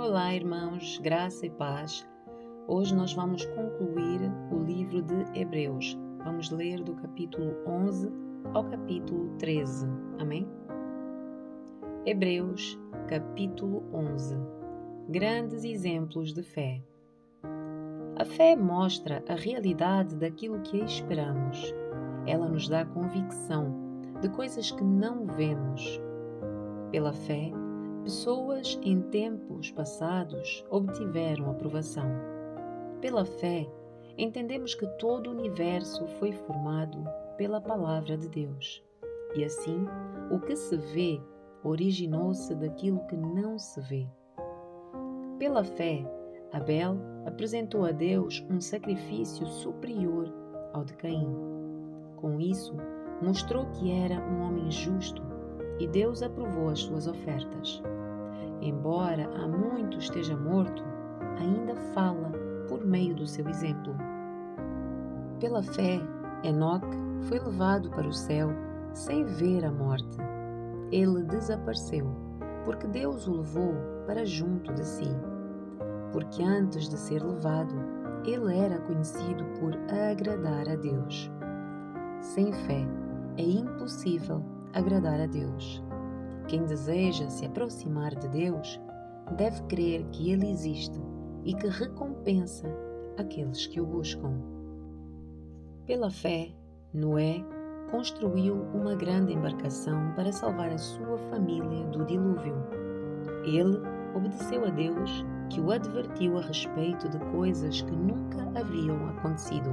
Olá, irmãos, graça e paz. Hoje nós vamos concluir o livro de Hebreus. Vamos ler do capítulo 11 ao capítulo 13. Amém? Hebreus, capítulo 11. Grandes exemplos de fé. A fé mostra a realidade daquilo que esperamos. Ela nos dá convicção de coisas que não vemos. Pela fé, pessoas em tempos passados obtiveram aprovação. Pela fé, entendemos que todo o universo foi formado pela palavra de Deus. E assim, o que se vê originou-se daquilo que não se vê. Pela fé, Abel apresentou a Deus um sacrifício superior ao de Caim. Com isso, mostrou que era um homem justo e Deus aprovou as suas ofertas. Embora há muito esteja morto, ainda fala por meio do seu exemplo. Pela fé, Enoque foi levado para o céu sem ver a morte. Ele desapareceu, porque Deus o levou para junto de si. Porque antes de ser levado, ele era conhecido por agradar a Deus. Sem fé, é impossível agradar a Deus. Quem deseja se aproximar de Deus deve crer que Ele existe e que recompensa aqueles que o buscam. Pela fé, Noé construiu uma grande embarcação para salvar a sua família do dilúvio. Ele obedeceu a Deus, que o advertiu a respeito de coisas que nunca haviam acontecido.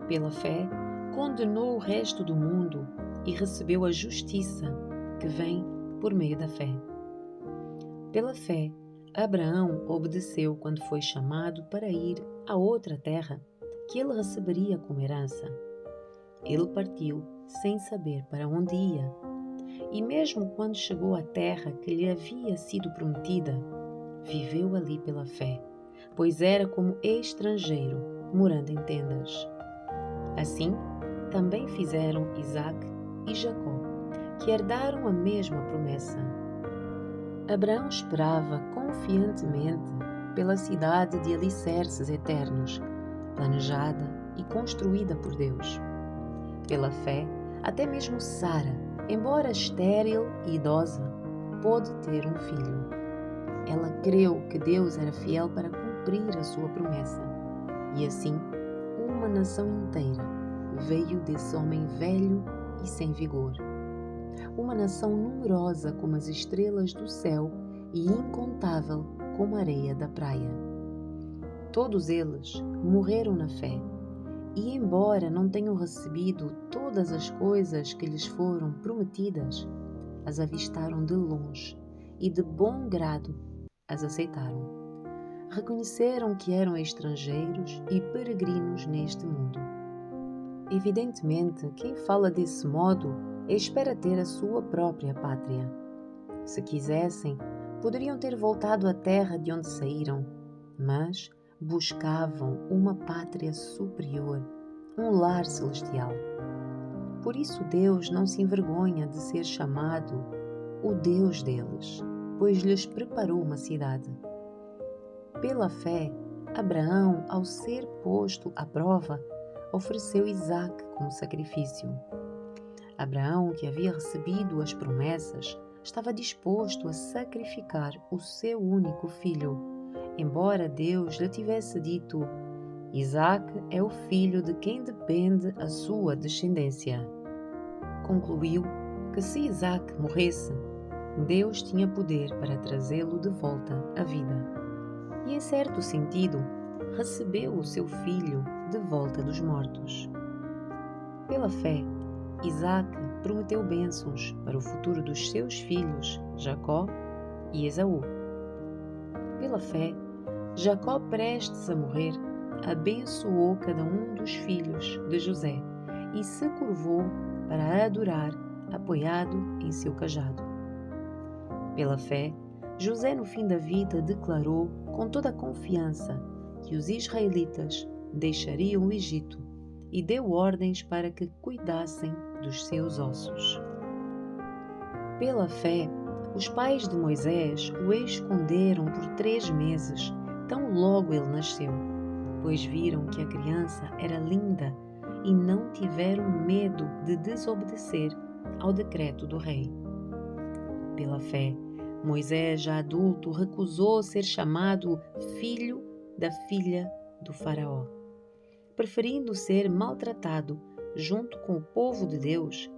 Pela fé, condenou o resto do mundo e recebeu a justiça que vem por meio da fé. Pela fé, Abraão obedeceu quando foi chamado para ir a outra terra que ele receberia como herança. Ele partiu sem saber para onde ia, e mesmo quando chegou à terra que lhe havia sido prometida, viveu ali pela fé, pois era como estrangeiro, morando em tendas. Assim, também fizeram Isaque e Jacó, que herdaram a mesma promessa. Abraão esperava confiantemente pela cidade de alicerces eternos, planejada e construída por Deus. Pela fé, até mesmo Sara, embora estéril e idosa, pôde ter um filho. Ela creu que Deus era fiel para cumprir a sua promessa. E assim, uma nação inteira veio desse homem velho e sem vigor. Uma nação numerosa como as estrelas do céu e incontável como a areia da praia. Todos eles morreram na fé, e embora não tenham recebido todas as coisas que lhes foram prometidas, as avistaram de longe e de bom grado as aceitaram. Reconheceram que eram estrangeiros e peregrinos neste mundo. Evidentemente, quem fala desse modo espera ter a sua própria pátria. Se quisessem, poderiam ter voltado à terra de onde saíram, mas buscavam uma pátria superior, um lar celestial. Por isso Deus não se envergonha de ser chamado o Deus deles, pois lhes preparou uma cidade. Pela fé, Abraão, ao ser posto à prova, ofereceu Isaque como sacrifício. Abraão, que havia recebido as promessas, estava disposto a sacrificar o seu único filho, embora Deus lhe tivesse dito: Isaque é o filho de quem depende a sua descendência. Concluiu que se Isaque morresse, Deus tinha poder para trazê-lo de volta à vida. E, em certo sentido, recebeu o seu filho de volta dos mortos. Pela fé, Isaque prometeu bênçãos para o futuro dos seus filhos, Jacó e Esaú. Pela fé, Jacó, prestes a morrer, abençoou cada um dos filhos de José e se curvou para adorar, apoiado em seu cajado. Pela fé, José, no fim da vida, declarou com toda a confiança que os israelitas deixariam o Egito e deu ordens para que cuidassem dos seus ossos. Pela fé, Os pais de Moisés o esconderam por 3 meses, tão logo ele nasceu, pois viram que a criança era linda e não tiveram medo de desobedecer ao decreto do rei. Pela fé, Moisés, já adulto, recusou ser chamado filho da filha do faraó, preferindo ser maltratado junto com o povo de Deus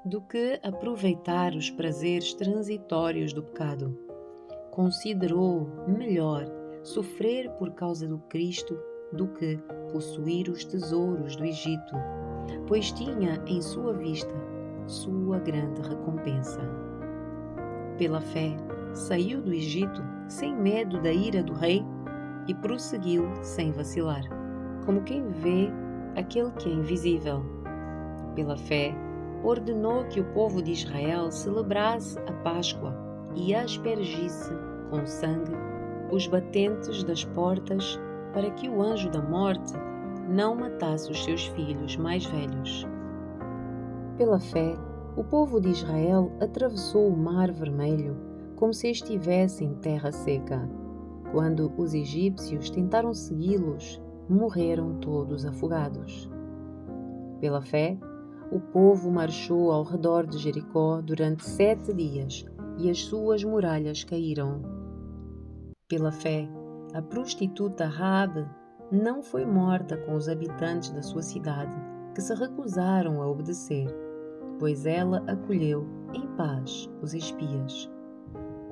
do que aproveitar os prazeres transitórios do pecado. Considerou melhor sofrer por causa do Cristo do que possuir os tesouros do Egito, pois tinha em sua vista sua grande recompensa. Pela fé, saiu do Egito sem medo da ira do rei e prosseguiu sem vacilar, como quem vê aquele que é invisível. Pela fé, ordenou que o povo de Israel celebrasse a Páscoa e aspergisse com sangue os batentes das portas para que o anjo da morte não matasse os seus filhos mais velhos. Pela fé, o povo de Israel atravessou o Mar Vermelho como se estivesse em terra seca. Quando os egípcios tentaram segui-los, morreram todos afogados. Pela fé, o povo marchou ao redor de Jericó durante 7 dias e as suas muralhas caíram. Pela fé, a prostituta Raabe não foi morta com os habitantes da sua cidade, que se recusaram a obedecer, pois ela acolheu em paz os espias.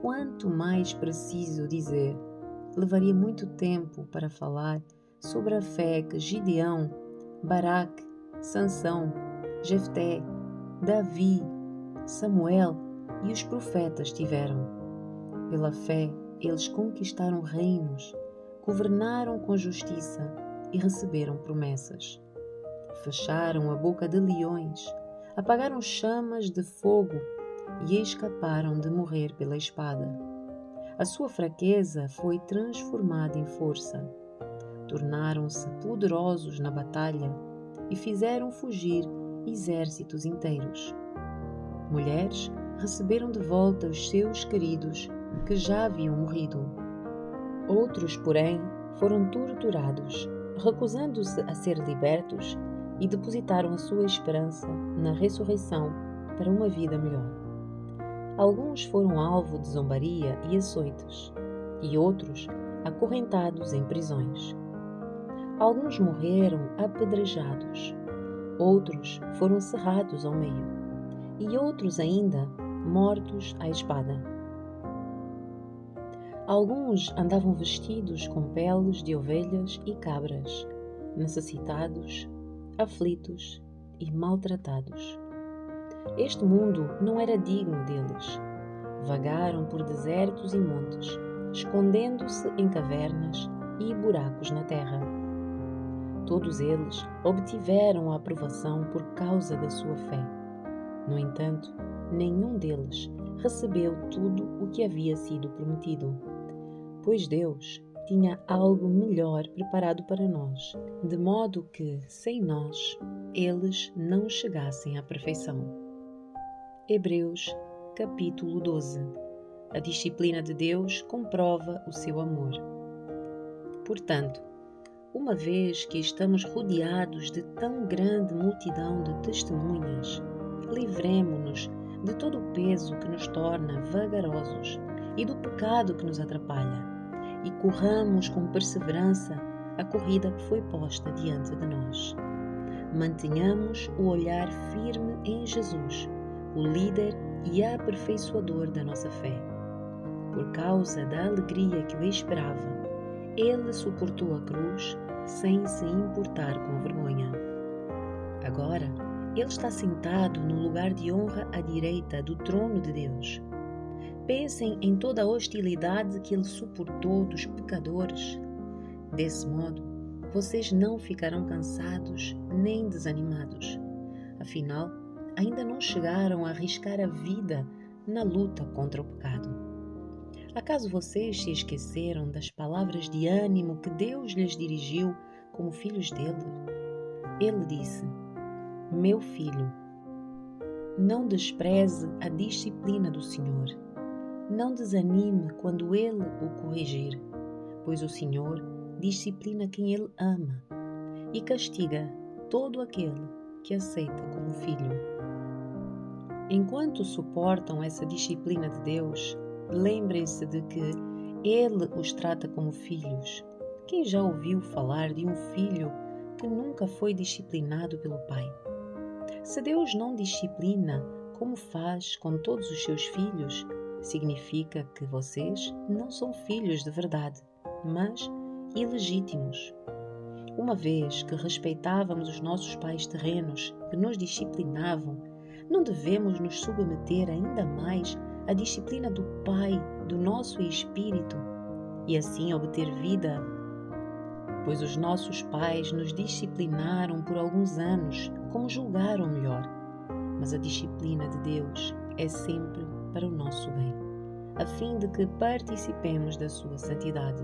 Quanto mais preciso dizer, levaria muito tempo para falar sobre a fé que Gideão, Baraque, Sansão, Jefté, Davi, Samuel e os profetas tiveram. Pela fé, eles conquistaram reinos, governaram com justiça e receberam promessas. Fecharam a boca de leões, apagaram chamas de fogo e escaparam de morrer pela espada. A sua fraqueza foi transformada em força. Tornaram-se poderosos na batalha e fizeram fugir exércitos inteiros. Mulheres receberam de volta os seus queridos que já haviam morrido. Outros, porém, foram torturados, recusando-se a ser libertos e depositaram a sua esperança na ressurreição para uma vida melhor. Alguns foram alvo de zombaria e açoites, e outros acorrentados em prisões. Alguns morreram apedrejados, outros foram serrados ao meio, e outros ainda mortos à espada. Alguns andavam vestidos com peles de ovelhas e cabras, necessitados, aflitos e maltratados. Este mundo não era digno deles. Vagaram por desertos e montes, escondendo-se em cavernas e buracos na terra. Todos eles obtiveram a aprovação por causa da sua fé. No entanto, nenhum deles recebeu tudo o que havia sido prometido, pois Deus tinha algo melhor preparado para nós, de modo que, sem nós, eles não chegassem à perfeição. Hebreus, capítulo 12. A disciplina de Deus comprova o seu amor. Portanto, uma vez que estamos rodeados de tão grande multidão de testemunhas, livremo-nos de todo o peso que nos torna vagarosos e do pecado que nos atrapalha, e corramos com perseverança a corrida que foi posta diante de nós. Mantenhamos o olhar firme em Jesus, o líder e aperfeiçoador da nossa fé. Por causa da alegria que o esperava, ele suportou a cruz sem se importar com a vergonha. Agora, ele está sentado no lugar de honra à direita do trono de Deus. Pensem em toda a hostilidade que ele suportou dos pecadores. Desse modo, vocês não ficarão cansados nem desanimados. Afinal, ainda não chegaram a arriscar a vida na luta contra o pecado. Acaso vocês se esqueceram das palavras de ânimo que Deus lhes dirigiu como filhos dele? Ele disse: Meu filho, não despreze a disciplina do Senhor, Não desanime quando Ele o corrigir, pois o Senhor disciplina quem Ele ama e castiga todo aquele que aceita como filho. Enquanto suportam essa disciplina de Deus, lembrem-se de que Ele os trata como filhos. Quem já ouviu falar de um filho que nunca foi disciplinado pelo pai? Se Deus não disciplina como faz com todos os seus filhos, significa que vocês não são filhos de verdade, mas ilegítimos. Uma vez que respeitávamos os nossos pais terrenos que nos disciplinavam, não devemos nos submeter ainda mais à disciplina do Pai do nosso espírito e assim obter vida? Pois os nossos pais nos disciplinaram por alguns anos, como julgaram melhor. Mas a disciplina de Deus é sempre para o nosso bem, a fim de que participemos da sua santidade.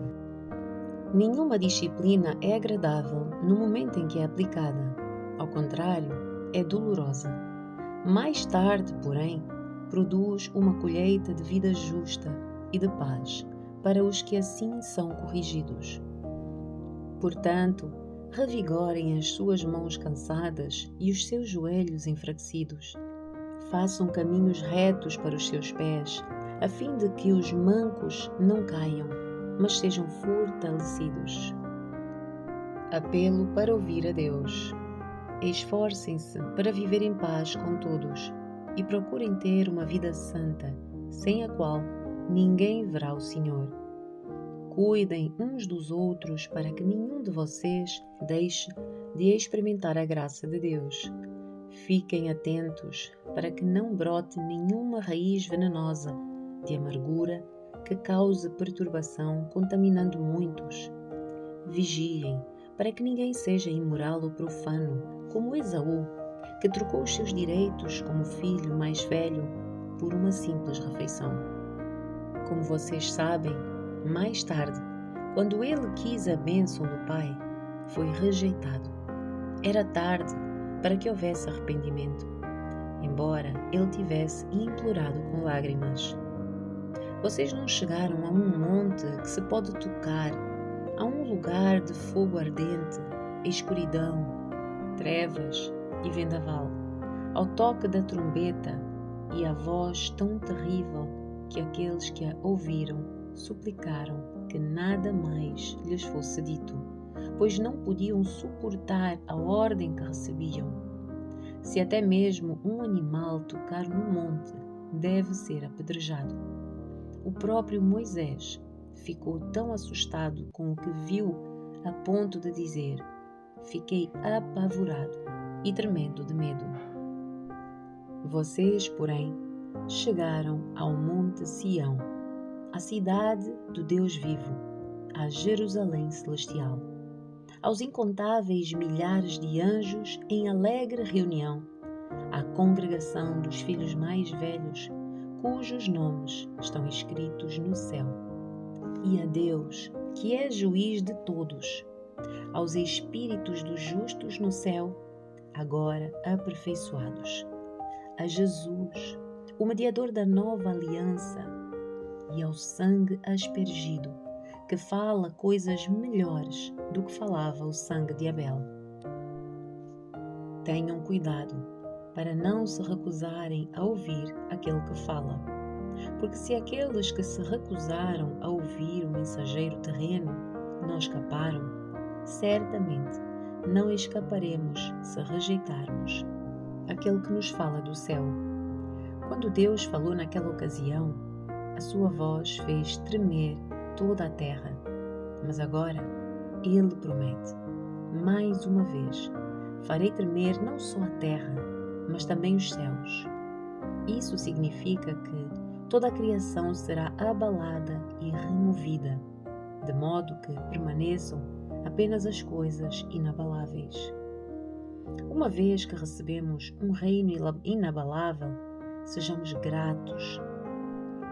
Nenhuma disciplina é agradável no momento em que é aplicada. Ao contrário, é dolorosa. Mais tarde, porém, produz uma colheita de vida justa e de paz para os que assim são corrigidos. Portanto, revigorem as suas mãos cansadas e os seus joelhos enfraquecidos. Façam caminhos retos para os seus pés, a fim de que os mancos não caiam, mas sejam fortalecidos. Apelo para ouvir a Deus. Esforcem-se para viver em paz com todos e procurem ter uma vida santa, sem a qual ninguém verá o Senhor. Cuidem uns dos outros para que nenhum de vocês deixe de experimentar a graça de Deus. Fiquem atentos para que não brote nenhuma raiz venenosa de amargura que cause perturbação, contaminando muitos. Vigiem para que ninguém seja imoral ou profano, como Esaú, que trocou os seus direitos como filho mais velho por uma simples refeição. Como vocês sabem, mais tarde, quando ele quis a bênção do pai, foi rejeitado. Era tarde para que houvesse arrependimento, embora ele tivesse implorado com lágrimas. Vocês não chegaram a um monte que se pode tocar, a um lugar de fogo ardente, escuridão, trevas e vendaval, ao toque da trombeta e à voz tão terrível que aqueles que a ouviram suplicaram que nada mais lhes fosse dito, pois não podiam suportar a ordem que recebiam. Se até mesmo um animal tocar no monte, deve ser apedrejado. O próprio Moisés ficou tão assustado com o que viu a ponto de dizer: "Fiquei apavorado e tremendo de medo." Vocês, porém, chegaram ao Monte Sião, a cidade do Deus vivo, a Jerusalém celestial, aos incontáveis milhares de anjos em alegre reunião, à congregação dos filhos mais velhos, cujos nomes estão escritos no céu, e a Deus, que é juiz de todos, aos espíritos dos justos no céu, agora aperfeiçoados, a Jesus, o mediador da nova aliança, e ao sangue aspergido, que fala coisas melhores do que falava o sangue de Abel. Tenham cuidado para não se recusarem a ouvir aquele que fala, porque se aqueles que se recusaram a ouvir o mensageiro terreno não escaparam, certamente não escaparemos se rejeitarmos aquele que nos fala do céu. Quando Deus falou naquela ocasião, a sua voz fez tremer toda a terra. Mas agora Ele promete: mais uma vez, farei tremer não só a terra, mas também os céus. Isso significa que toda a criação será abalada e removida, de modo que permaneçam apenas as coisas inabaláveis. Uma vez que recebemos um reino inabalável, sejamos gratos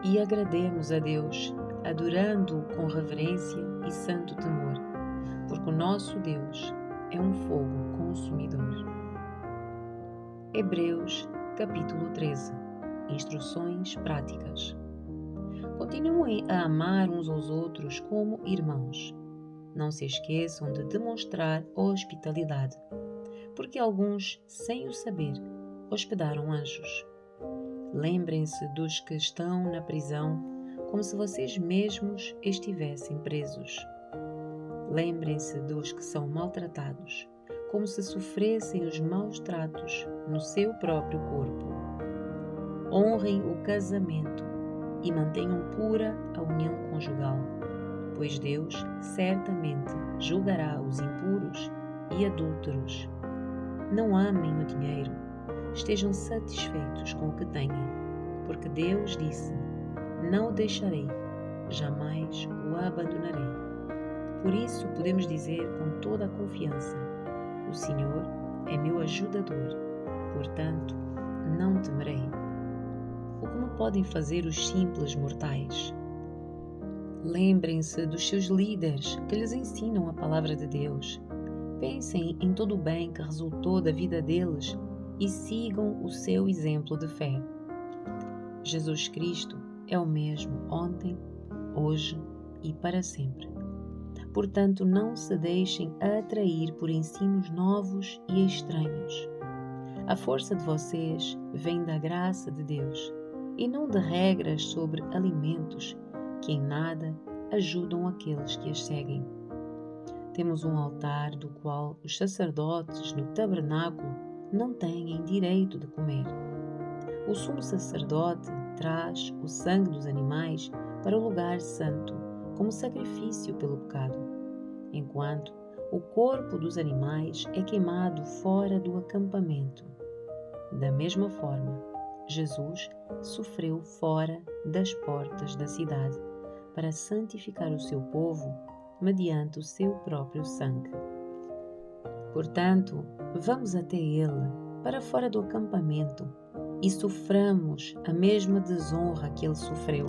e agrademos a Deus, adorando-o com reverência e santo temor, porque o nosso Deus é um fogo consumidor. Hebreus, capítulo 13. Instruções práticas. Continuem a amar uns aos outros como irmãos. Não se esqueçam de demonstrar hospitalidade, porque alguns, sem o saber, hospedaram anjos. Lembrem-se dos que estão na prisão, como se vocês mesmos estivessem presos. Lembrem-se dos que são maltratados, como se sofressem os maus tratos no seu próprio corpo. Honrem o casamento e mantenham pura a união conjugal, pois Deus certamente julgará os impuros e adúlteros. Não amem o dinheiro, estejam satisfeitos com o que têm, porque Deus disse: não o deixarei, jamais o abandonarei. Por isso podemos dizer com toda a confiança: o Senhor é meu ajudador, portanto não temerei. O que me podem fazer os simples mortais? Lembrem-se dos seus líderes que lhes ensinam a palavra de Deus. Pensem em todo o bem que resultou da vida deles e sigam o seu exemplo de fé. Jesus Cristo é o mesmo ontem, hoje e para sempre. Portanto, não se deixem atrair por ensinos novos e estranhos. A força de vocês vem da graça de Deus e não de regras sobre alimentos que em nada ajudam aqueles que as seguem. Temos um altar do qual os sacerdotes no tabernáculo não têm direito de comer. O sumo sacerdote traz o sangue dos animais para o lugar santo como sacrifício pelo pecado, enquanto o corpo dos animais é queimado fora do acampamento. Da mesma forma, Jesus sofreu fora das portas da cidade para santificar o seu povo mediante o seu próprio sangue. Portanto, vamos até ele, para fora do acampamento, e soframos a mesma desonra que ele sofreu,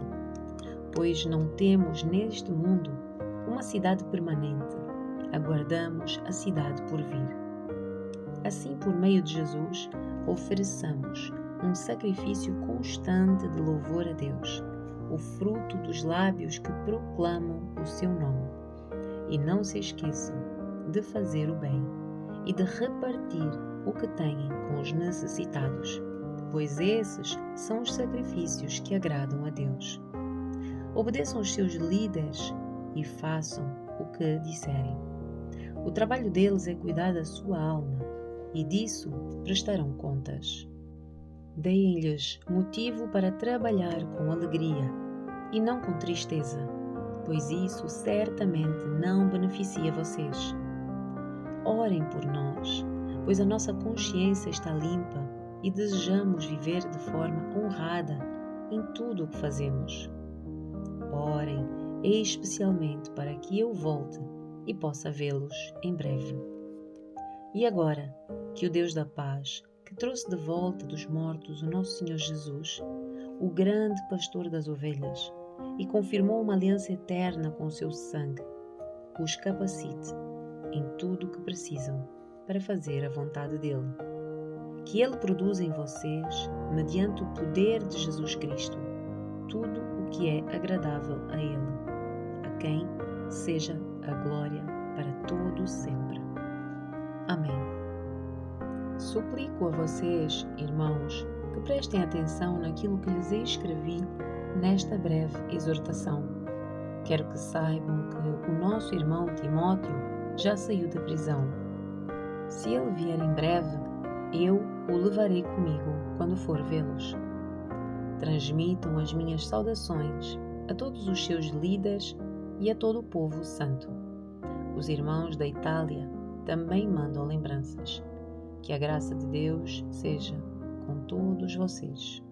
pois não temos neste mundo uma cidade permanente, aguardamos a cidade por vir. Assim, por meio de Jesus, ofereçamos um sacrifício constante de louvor a Deus, o fruto dos lábios que proclamam o seu nome. E não se esqueçam de fazer o bem e de repartir o que têm com os necessitados, pois esses são os sacrifícios que agradam a Deus. Obedeçam os seus líderes e façam o que disserem. O trabalho deles é cuidar da sua alma e disso prestarão contas. Deem-lhes motivo para trabalhar com alegria e não com tristeza, pois isso certamente não beneficia vocês. Orem por nós, pois a nossa consciência está limpa e desejamos viver de forma honrada em tudo o que fazemos. Orem especialmente para que eu volte e possa vê-los em breve. E agora, que o Deus da paz, que trouxe de volta dos mortos o nosso Senhor Jesus, o grande pastor das ovelhas, e confirmou uma aliança eterna com o seu sangue, os capacite em tudo o que precisam para fazer a vontade dele. Que ele produza em vocês, mediante o poder de Jesus Cristo, tudo o que é agradável a ele, a quem seja a glória para todo sempre. Amém. Suplico a vocês, irmãos, que prestem atenção naquilo que lhes escrevi nesta breve exortação. Quero que saibam que o nosso irmão Timóteo já saiu da prisão. Se ele vier em breve, eu o levarei comigo quando for vê-los. Transmitam as minhas saudações a todos os seus líderes e a todo o povo santo. Os irmãos da Itália também mandam lembranças. Que a graça de Deus seja com todos vocês.